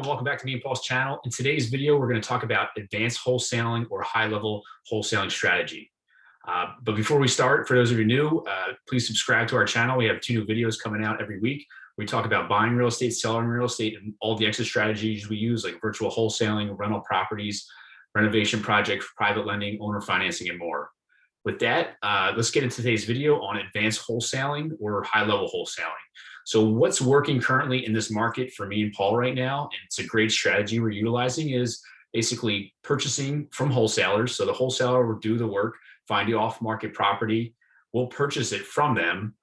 Welcome back to me and Paul's channel. In today's video, we're going to talk about advanced wholesaling or high-level wholesaling strategy. But before we start, for those of you new, please subscribe to our channel. We have 2 new videos coming out every week. We talk about buying real estate, selling real estate, and all the exit strategies we use, like virtual wholesaling, rental properties, renovation projects, private lending, owner financing, and more. With that, let's get into today's video on advanced wholesaling or high-level wholesaling. So what's working currently in this market for me and Paul right now, and it's a great strategy we're utilizing, is basically purchasing from wholesalers. So the wholesaler will do the work, find the off-market property, we'll purchase it from them,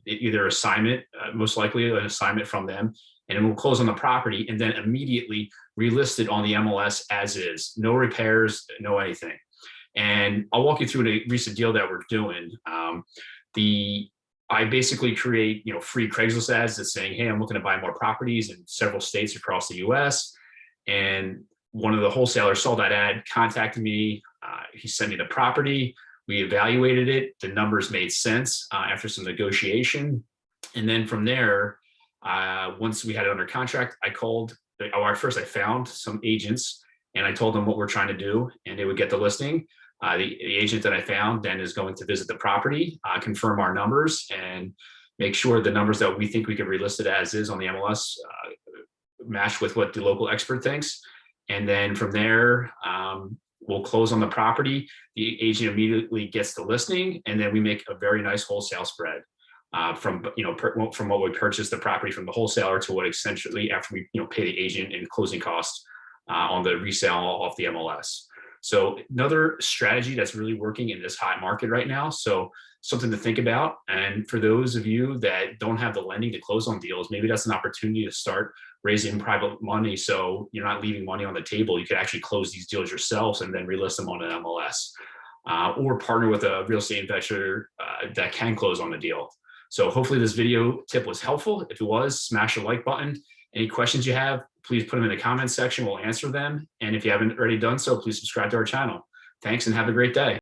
either assignment, most likely an assignment from them, and then we'll close on the property and then immediately relist it on the MLS as is. No repairs, no anything. And I'll walk you through the recent deal that we're doing. I basically create, free Craigslist ads that's saying, hey, I'm looking to buy more properties in several states across the US. And one of the wholesalers saw that ad, contacted me. He sent me the property. We evaluated it. The numbers made sense after some negotiation. And then from there, once we had it under contract, I found some agents and I told them what we're trying to do, and they would get the listing. The agent that I found then is going to visit the property, confirm our numbers, and make sure the numbers that we think we can relist it as is on the MLS match with what the local expert thinks. And then from there, we'll close on the property. The agent immediately gets the listing, and then we make a very nice wholesale spread from what we purchased the property from the wholesaler to what essentially after we pay the agent and closing costs on the resale off the MLS. So another strategy that's really working in this hot market right now. So something to think about. And for those of you that don't have the lending to close on deals, maybe that's an opportunity to start raising private money. So you're not leaving money on the table. You could actually close these deals yourselves and then relist them on an MLS, or partner with a real estate investor that can close on the deal. So hopefully this video tip was helpful. If it was, smash the like button. Any questions you have, please put them in the comments section. We'll answer them. And if you haven't already done so, please subscribe to our channel. Thanks and have a great day.